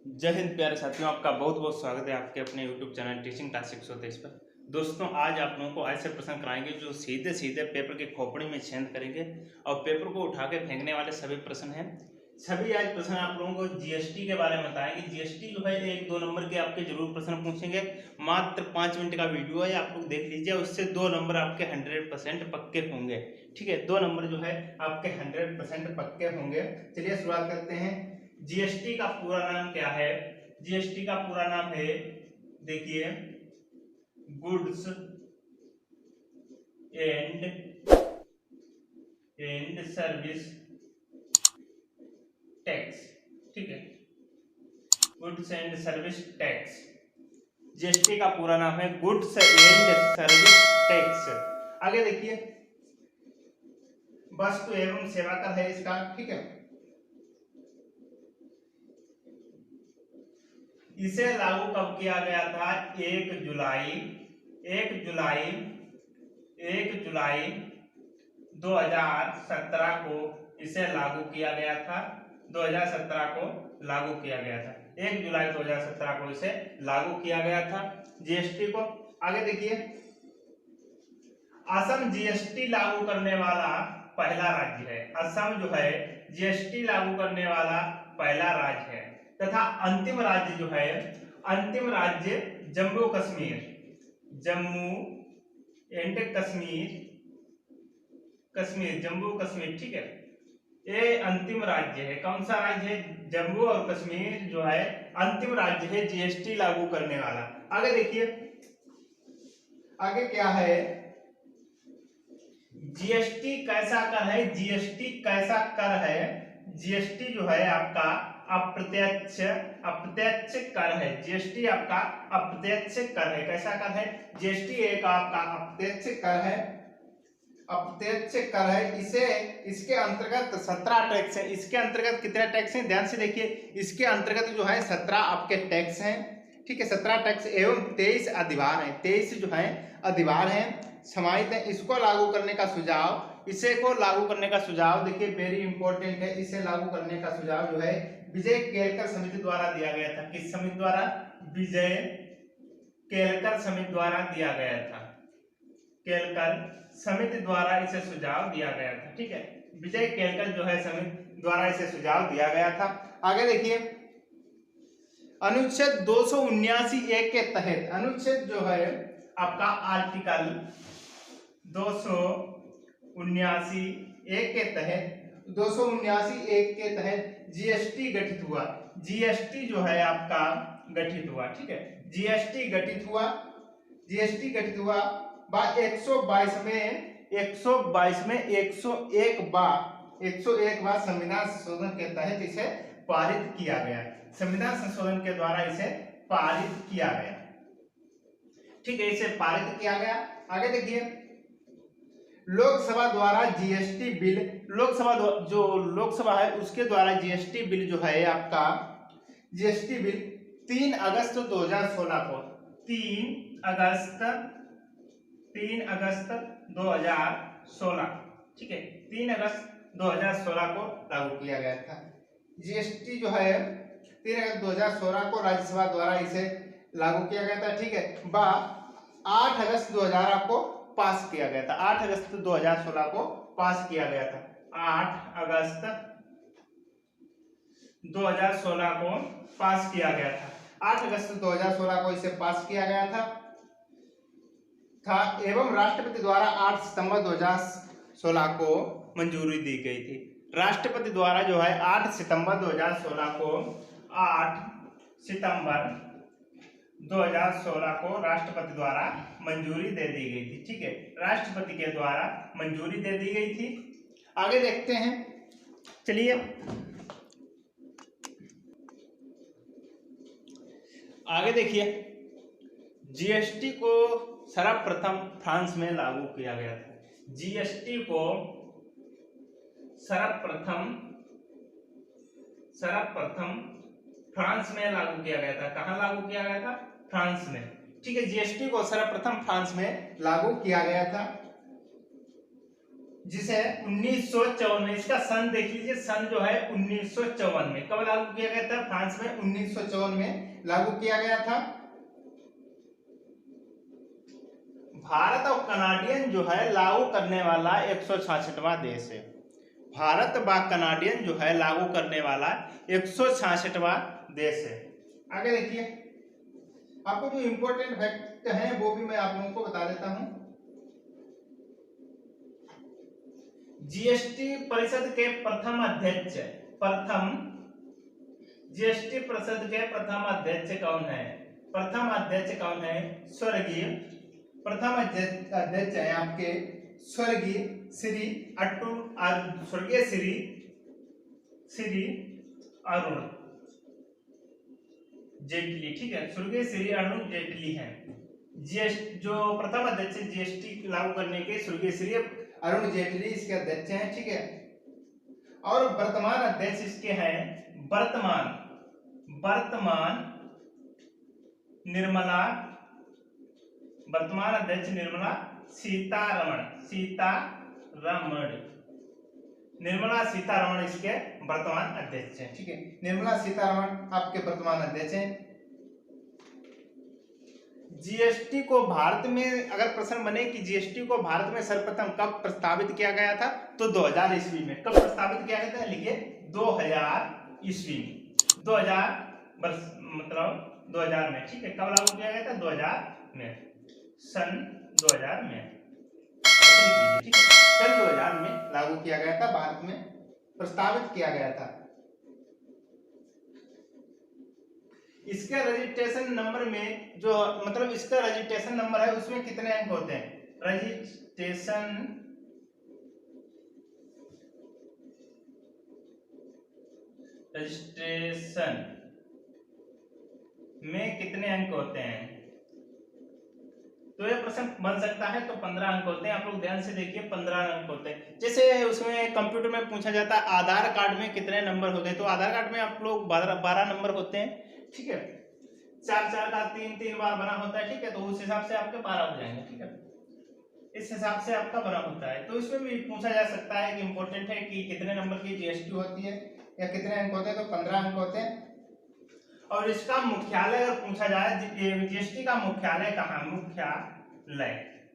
जय हिंद प्यारे साथियों, आपका बहुत बहुत स्वागत है आपके अपने YouTube चैनल टीचिंग टास्क 123 पर। दोस्तों, आज आप लोगों को ऐसे प्रश्न कराएंगे जो सीधे सीधे पेपर के खोपड़ी में छेद करेंगे और पेपर को उठा के फेंकने वाले सभी प्रश्न हैं। सभी आज प्रश्न आप लोगों को जीएसटी के बारे में बताएंगे। जीएसटी जो है 1-2 नंबर के आपके जरूर प्रश्न पूछेंगे। मात्र 5 मिनट का वीडियो है, आप लोग देख लीजिए। उससे 2 नंबर आपके 100% पक्के होंगे। ठीक है, 2 नंबर जो है आपके 100% पक्के होंगे। चलिए शुरुआत करते हैं। जीएसटी का पूरा नाम क्या है? जीएसटी का पूरा नाम है, देखिए, गुड्स एंड सर्विस टैक्स। ठीक है, goods and service tax. GST का पूरा नाम है गुड्स एंड सर्विस टैक्स। आगे देखिए, वस्तु एवं सेवा कर है इसका। ठीक है, इसे लागू कब किया गया था? 1 जुलाई 2017 को इसे लागू किया गया था। 2017 को लागू किया गया था। 1 जुलाई 2017 को इसे लागू किया गया था जीएसटी को। आगे देखिए, असम जीएसटी लागू करने वाला पहला राज्य है। असम जो है जीएसटी लागू करने वाला पहला राज्य है तथा अंतिम राज्य जो है, अंतिम राज्य जम्मू कश्मीर, जम्मू एंड कश्मीर, जम्मू कश्मीर। ठीक है, ये अंतिम राज्य है। कौन सा राज्य है? जम्मू और कश्मीर जो है अंतिम राज्य है जीएसटी लागू करने वाला। आगे देखिए, आगे क्या है? जीएसटी कैसा कर है? जीएसटी कैसा कर है? जीएसटी जो है आपका अप्रत्यक्ष कर है। जीएसटी आपका अप्रत्यक्ष कर है। कैसा कर है? जीएसटी एक आपका अप्रत्यक्ष कर है। अप्रत्यक्ष कर है। इसे इसके अंतर्गत 17 टैक्स है। इसके अंतर्गत कितने टैक्स हैं? ध्यान से देखिए, इसके अंतर्गत जो है 17 आपके टैक्स हैं। ठीक है, 17 टैक्स एवं 23 अधिभार हैं। 23 जो है अधिभार हैं, समाहित है। इसको लागू करने का सुझाव, इसे को लागू करने का सुझाव देखिए, वेरी इंपॉर्टेंट है। इसे लागू करने का सुझाव जो है विजय केलकर समिति द्वारा दिया गया था। किस समिति द्वारा? विजय केलकर समिति द्वारा दिया गया था। केलकर समिति द्वारा इसे सुझाव दिया गया था। ठीक है, विजय केलकर जो है समिति द्वारा इसे सुझाव दिया गया था। आगे देखिए, अनुच्छेद 279(1) के तहत, अनुच्छेद जो है आपका आर्टिकल 279(1) के तहत, 279(1) के तहत जीएसटी गठित हुआ। जीएसटी जो है आपका गठित हुआ। ठीक है, जीएसटी गठित हुआ। जीएसटी गठित हुआ 122 में 101 बार संविधान संशोधन के तहत इसे पारित किया गया। संविधान संशोधन के द्वारा इसे पारित किया गया। ठीक है, इसे पारित किया गया। आगे देखिए, लोकसभा द्वारा जीएसटी बिल, लोकसभा है उसके द्वारा जीएसटी बिल जो है आपका, जीएसटी बिल 3 अगस्त 2016 को, 3 अगस्त 2016, ठीक है, 3 अगस्त 2016 को लागू किया गया था। जीएसटी जो है 3 अगस्त 2016 को राज्यसभा द्वारा इसे लागू किया गया था। ठीक है, 8 अगस्त 2000 को पास किया गया था। 8 अगस्त 2016 को पास किया गया था। 8 अगस्त 2016 को पास किया गया था। 8 अगस्त 2016 को इसे पास किया गया था एवं राष्ट्रपति द्वारा 8 सितंबर 2016 को मंजूरी दी गई थी। राष्ट्रपति द्वारा जो है 8 सितंबर 2016 को, 8 सितंबर 2016 को राष्ट्रपति द्वारा मंजूरी दे दी गई थी। ठीक है, राष्ट्रपति के द्वारा मंजूरी दे दी गई थी। आगे देखते हैं, चलिए आगे देखिए, जीएसटी को सर्वप्रथम फ्रांस में लागू किया गया था। जीएसटी को सर्वप्रथम फ्रांस में लागू किया गया था। कहां लागू किया गया था? फ्रांस में। ठीक है, जीएसटी को सर्वप्रथम फ्रांस में लागू किया गया था। जिसे 1954 में, इसका सन देख लीजिए, सन जो है 1954 में कब लागू किया गया था? फ्रांस में 1954 में लागू किया गया था। भारत और कनाडियन जो है लागू करने वाला 166वां देश है। भारत व कनाडियन जो है लागू करने वाला 166वां देश है। आगे देखिए, आपको जो इंपॉर्टेंट फैक्ट है वो भी मैं आप लोगों को बता देता हूं। जीएसटी परिषद के प्रथम अध्यक्ष, जीएसटी परिषद के प्रथम अध्यक्ष कौन है? प्रथम अध्यक्ष कौन है? स्वर्गीय, प्रथम अध्यक्ष है आपके स्वर्गीय श्री स्वर्गीय श्री अरुण जेटली। ठीक है, स्वर्गीय श्री अरुण जेटली हैं। जीएसटी जो प्रथम अध्यक्ष जीएसटी लागू करने के स्वर्गीय श्री अरुण जेटली इसके अध्यक्ष हैं। ठीक है, और वर्तमान अध्यक्ष इसके हैं वर्तमान अध्यक्ष निर्मला सीतारमण निर्मला सीतारमण इसके वर्तमान अध्यक्ष हैं। ठीक है, निर्मला सीतारमण आपके वर्तमान अध्यक्ष हैं। जीएसटी को भारत में अगर प्रश्न बने कि जीएसटी को भारत में सर्वप्रथम कब प्रस्तावित किया गया था, तो 2000 ईस्वी में। कब प्रस्तावित किया गया था? लिखिए 2000 ईस्वी में, 2000 वर्ष मतलब 2000 में। ठीक है, कब लागू किया गया था? 2000 में, सन 2000 में। ठीक है, सन 2000 में लागू किया गया था, भारत में प्रस्तावित किया गया था। इसके रजिस्ट्रेशन नंबर में जो मतलब इसका रजिस्ट्रेशन नंबर है उसमें कितने अंक होते हैं? रजिस्ट्रेशन में कितने अंक होते हैं? तो ये प्रश्न बन सकता है। तो 15 अंक होते हैं। आप लोग ध्यान से देखिए, 15 अंक होते हैं। जैसे उसमें कंप्यूटर में पूछा जाता है आधार कार्ड में कितने नंबर होते हैं, तो आधार कार्ड में आप लोग 12 नंबर होते हैं। ठीक है, 4 का 3 बार बना होता है। ठीक है, तो उस हिसाब से आपके 12 हो जाएंगे। ठीक है, इस हिसाब से आपका बना होता है। तो इसमें भी पूछा जा सकता है कि इंपॉर्टेंट है कि कितने नंबर की जीएसटी होती है या कितने अंक होते हैं, तो 15 अंक होते हैं। और इसका मुख्यालय अगर पूछा जाए, जीएसटी का मुख्यालय कहाँ?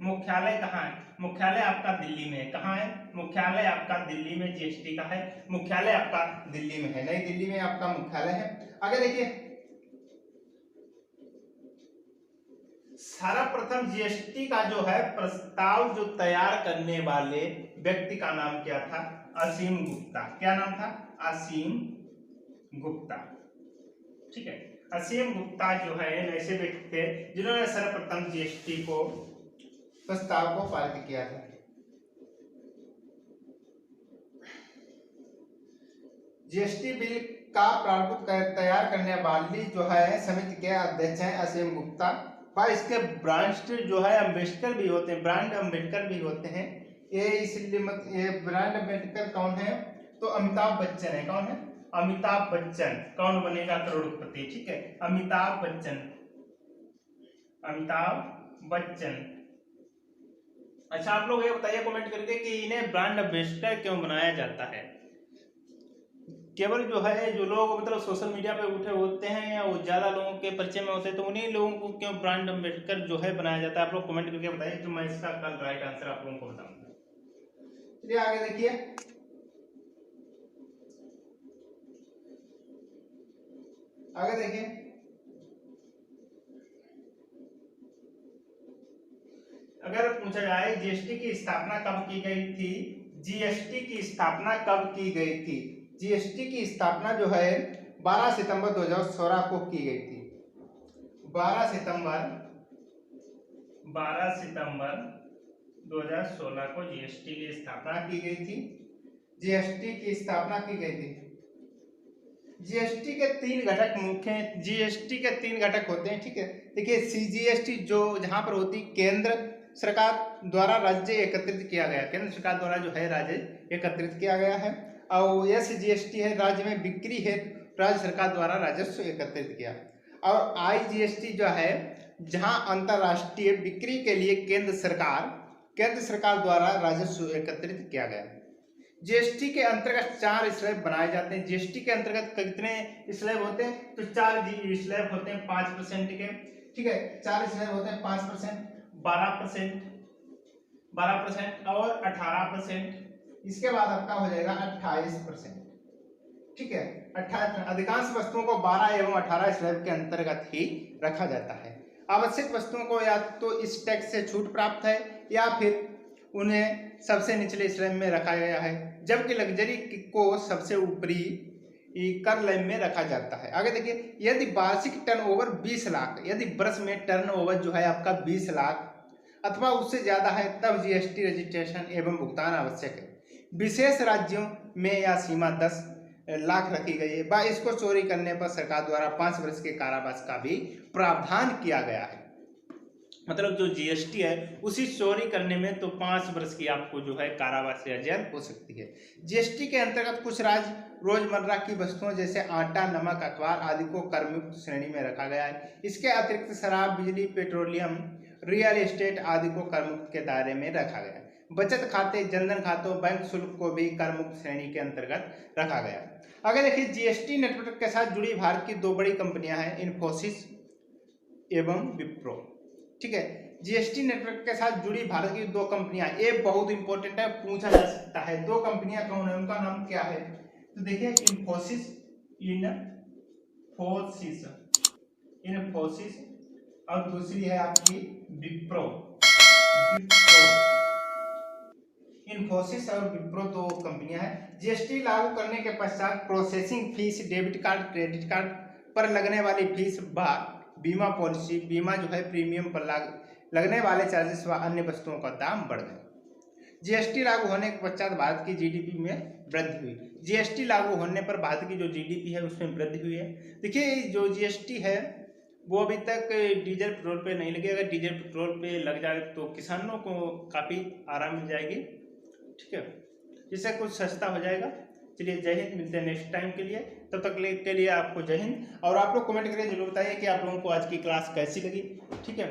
मुख्यालय कहाँ है? मुख्यालय आपका दिल्ली में है। कहाँ है? मुख्यालय आपका दिल्ली में जीएसटी का है। मुख्यालय आपका दिल्ली में है, नई दिल्ली में आपका मुख्यालय है। आगे देखिए, सर्वप्रथम जीएसटी का जो है प्रस्ताव जो तैयार करने वाले व्यक्ति का नाम क्या था? असीम गुप्ता। क्या नाम था? असीम गुप्ता। ठीक है, असीम गुप्ता जो है ऐसे व्यक्ति थे जिन्होंने सर्वप्रथम जीएसटी को प्रस्ताव को पारित किया था। जीएसटी बिल का प्रारूप तैयार करने वाली जो है समिति के अध्यक्ष हैं असीम गुप्ता। भाई इसके ब्रांड जो है अम्बेडकर भी होते हैं, ब्रांड अम्बेडकर भी होते हैं। ये इसलिए ये ब्रांड अम्बेडकर कौन है? तो अमिताभ बच्चन है। कौन है? अमिताभ बच्चन। कौन बनेगा करोड़पति? ठीक है, अमिताभ बच्चन। अच्छा, आप लोग ये बताइए कमेंट करके कि इन्हें ब्रांड अम्बेडकर क्यों बनाया जाता है? केवल जो है जो लोग मतलब सोशल मीडिया पे उठे होते हैं या वो ज्यादा लोगों के परिचय में होते हैं, तो उन्हीं लोगों को क्यों ब्रांड अम्बेडकर जो है बनाया जाता है? आप लोग कमेंट करके बताइए, तो मैं इसका कल राइट आंसर आप लोगों को बताऊंगा। चलिए आगे देखिए, अगर पूछा जाए जीएसटी की स्थापना कब की गई थी? जीएसटी की स्थापना कब की गई थी? जीएसटी की स्थापना जो है 12 सितंबर 2016 को की गई थी। 12 सितंबर 2016 को जीएसटी की स्थापना की गई थी। जीएसटी की स्थापना की गई थी। जीएसटी के 3 घटक मुख्य हैं। जीएसटी के 3 घटक होते हैं। ठीक है, देखिए सीजीएसटी जो जहां पर होती केंद्र सरकार द्वारा राज्य एकत्रित किया गया, केंद्र सरकार द्वारा जो है राज्य एकत्रित किया गया है। और एसजीएसटी है, राज्य में बिक्री है, राज्य सरकार द्वारा राजस्व एकत्रित किया। और आईजीएसटी जो है जहां अंतरराष्ट्रीय बिक्री के लिए केंद्र सरकार केंद्र सरकार द्वारा राजस्व एकत्रित किया गया। जीएसटी के अंतर्गत 4 स्लैब बनाए जाते हैं। जीएसटी के अंतर्गत कितने स्लैब होते हैं? तो 4 स्लैब होते हैं 5% के, ठीक है। 4 स्लैब होते हैं 5%, 12%, 12% और 18%। इसके बाद आपका हो जाएगा 28%, ठीक है। 18। अधिकांश वस्तुओं को 12 एवं 18 स्लैब के अंतर्गत ही रखा जाता है। आवश्यक वस्तुओं को या तो इस टैक्स से छूट प्राप्त है या फिर उन्हें सबसे निचले स्लैब में रखा गया है, जबकि लग्जरी को सबसे ऊपरी कर स्लैब में रखा जाता है। आगे देखिए, यदि वार्षिक टर्नओवर 20 लाख, यदि वर्ष में टर्नओवर जो है आपका 20 लाख अथवा उससे ज्यादा है, तब जीएसटी रजिस्ट्रेशन एवं भुगतान आवश्यक है। विशेष राज्यों में यह सीमा 10 लाख रखी गई है। व इसको चोरी करने पर सरकार द्वारा 5 वर्ष के कारावास का भी प्रावधान किया गया है। मतलब जो जीएसटी है उसी चोरी करने में तो 5 वर्ष की आपको जो है कारावास या जेल हो सकती है। जीएसटी के अंतर्गत कुछ राज्य रोजमर्रा की वस्तुओं जैसे आटा, नमक, अखबार आदि को करमुक्त श्रेणी में रखा गया है। इसके अतिरिक्त शराब, बिजली, पेट्रोलियम, रियल एस्टेट आदि को करमुक्त के दायरे में रखा गया है। बचत खाते, जनधन खातों, बैंक शुल्क को भी करमुक्त श्रेणी के अंतर्गत रखा गया। अगर देखिए, जीएसटी नेटवर्क के साथ जुड़ी भारत की 2 बड़ी कंपनियां हैं, इन्फोसिस एवं विप्रो, ठीक है। जीएसटी नेटवर्क के साथ जुड़ी भारत की 2 कंपनियां, ये बहुत इंपॉर्टेंट है, पूछा जा सकता है। 2 कंपनियां कौन है, उनका नाम क्या है? तो देखिए, इन्फोसिस और दूसरी है आपकी विप्रो। इन्फोसिस और विप्रो 2 कंपनियां हैं। जीएसटी लागू करने के पश्चात processing fees, debit card, credit card पर लगने वाली फीस व बीमा पॉलिसी, बीमा जो है प्रीमियम पर लगने वाले चार्जेस व अन्य वस्तुओं का दाम बढ़ गए। जीएसटी लागू होने के पश्चात भारत की जीडीपी में वृद्धि हुई। जीएसटी लागू होने पर भारत की जो जीडीपी है उसमें वृद्धि हुई है। देखिए, जो जीएसटी है वो अभी तक डीजल पेट्रोल पे नहीं लगी। अगर डीजल पेट्रोल पे लग जाए तो किसानों को काफ़ी आराम मिल जाएगी, ठीक है, जिससे कुछ सस्ता हो जाएगा। चलिए, जय हिंद, मिलते हैं नेक्स्ट टाइम के लिए। तब तक के लिए आपको जय हिंद। और आप लोग कमेंट करके जरूर बताइए कि आप लोगों को आज की क्लास कैसी लगी, ठीक है।